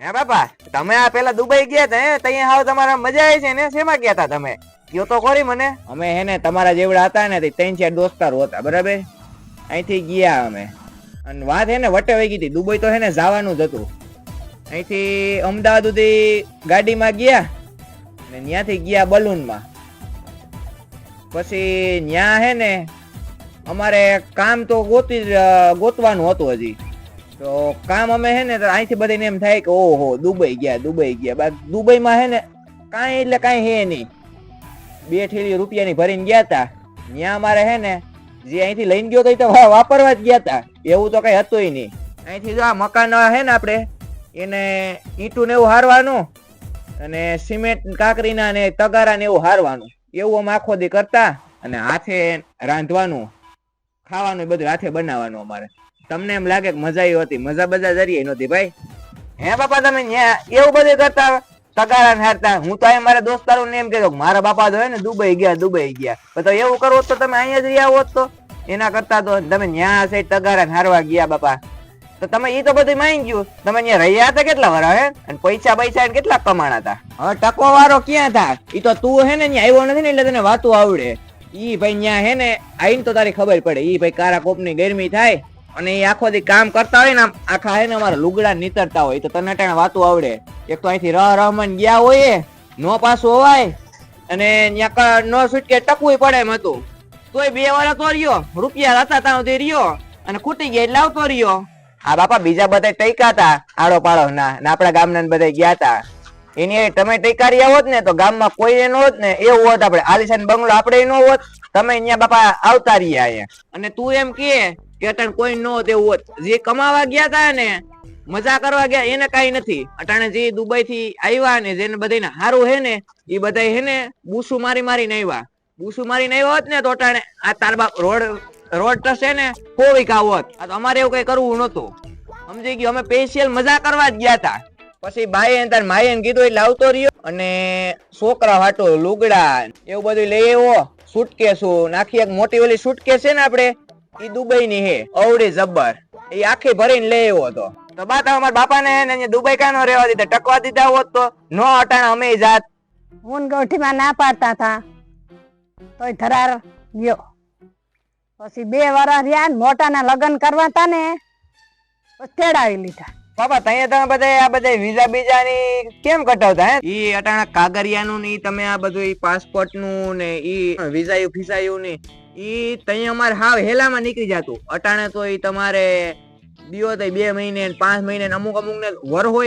હે બાપા, તમે આ પેલા દુબઈ ગયા હતા ત્યાં હાવ તમારા મજા આવી છે ને? શેમાં ગયા હતા તમે? કયો તો ખરી મને. અમે હેને તમારા જેવડા હતા ને ત્રણ ચાર દોસ્તારો હતા, બરાબર. અહીંથી ગયા અમે, અને વાત હેને વટે વહી ગઈ હતી. દુબઈ તો હેને જવાનું જ હતું. અહીંથી અમદાવાદ સુધી ગાડીમાં ગયા ને ત્યાંથી ગયા બલૂનમાં. પછી ન્યા હે ને અમારે કામ તો ગોતવાનું હતું હજી. તો કામ અમે હે ને અહીંથી બધાને એમ થાય કે ઓહો દુબઈ ગયા. દુબઈમાં હે ને કાંઈ એટલે કાંઈ હે નહીં. 2 ઠેલી રૂપિયાની ભરીને ગયા તા. ત્યાં અમારે હે ને જે અહીંથી લઈને ગયો તો વાપરવા જ ગયા તા, એવું તો કઈ હતું નહીં. અહીંથી જો આ મકાન હે ને આપણે એને ઈંટું ને એવું હારવાનું અને સિમેન્ટ કાકરીના ને તગારા ને એવું હારવાનું, એવું અમે આખો દી કરતા. અને હાથે રાંધવાનું, ખાવાનું બધું હાથે બનાવવાનું અમારે. તમને એમ લાગે કે મજા આવી હતી? મજા બજા જરી નહોતી ભાઈ. હે બાપા, તમે એવું બધું કરતા, તગારા ને હારતા? હું તો અહીં મારા દોસ્તારો ને એમ કહેતો મારા બાપા તો હે ને દુબઈ ગયા. તો એવું કરવો તો તમે અહીંયા જ રહ્યા હોત તો. એના કરતા તો તમે ન્યા છે તગારા ને હારવા ગયા બાપા. તો તમે ઈ તો બધું માંગી ગયું. તમે અહીંયા રહ્યા હતા કેટલા વર્ષ હે? અને પૈસા કેટલા કમાણા હતા? હવે ટકો વાળો ક્યાં થા? ઈ તો તું હે ને અહીંયા આવ્યો નથી ને એટલે તને વાતું આવડે. ઈ ભાઈ ન્યા હે ને આઈને તો તારી ખબર પડે. ઈ ભાઈ કારા કોપની ગરમી થાય અને એ આખો દી કામ કરતા હોય ને આખા હે ને અમારા લુગડા નીતરતા હોય. તો તને ટાણે વાતું આવડે. એક તો અહીંથી રહમાન ગયા હોય નો પાછું હોવાય અને ત્યાં નો છૂટકે ટકવું પડે એમ હતું. તોય 2 વાર તો રહ્યો, રૂપિયા હતા ત્યાં સુધી રહ્યો અને ખૂટી ગયા એટલે આવતો રહ્યો. આ બાપા બીજા બધા ટૈકા હતા આડો પાડો ના, આપડા ગામના બધા ગયા હતા. એની તમે ટૈકા રહ્યા હોત ને તો ગામમાં કોઈ નો હોત ને, એવું હોત આપણે આલિશાન બંગલો આપણે નો હોત. તમે અહીંયા બાપા આવતા રહ્યા અહીંયા. અને તું એમ કે અટાણે કોઈ ન હોત એવું હોત. જે કમાવા ગયા તા ને મજા કરવા ગયા એને કઈ નથી. અટાણે જે દુબઈ થી આવ્યા ને જેને બધાને હારું હે ને એ બધા હે ને બૂસુ મારીને આવ્યા. બૂસુ મારીને આવ્યા હોત ને તો અટાણે આ તાર બાપ રોડ ટસે ને હોવી કા હોત. આ તો અમારે એવું કઈ કરવું નતું, સમજી ગયો. અમે સ્પેશિયલ મજા કરવા જ ગયા તા. પછી બાઈએ તાર માએ કીધું એટલે આવતો રહ્યો. અને છોકરા વાટો લુગડા એવું બધું લઈ આવ્યો. સુટકેસો નાખી, એક મોટી ઓલી સુટકેસ છે ને આપણે ઈ દુબઈ ની હે અવડી જબ્બર, એ આખી ભરીને લઈ આવ્યો હતો. તો બા અમારા બાપા ને દુબઈ કાનો રહેવા દીધા, ટકવા દીધા હોત તો નો અટાણા અમે જાત. હું ગૌઠીમાં ના પાડતા હતા તોય ધરાર ગયો. પછી 2 વર્ષ રહ્યા ને મોટાના લગ્ન કરવા તા ને પછી તેડાવી લીધા. બાપા ત્યાં તમે બધા આ બધા વિઝા બીજા ની કેમ કટાવતા હે? ઈ અટાણા કાગરિયાનું ને તમે આ બધું પાસપોર્ટ નું ને ઈ વિઝાયું ફિઝાયું ને ઈ તઈ અમારે હાવ હેલામાં નીકળી જતું. અટાણે તો ઈ તમારે દિયો તો 2 મહિને 5 મહિને અમુક ને વર હોય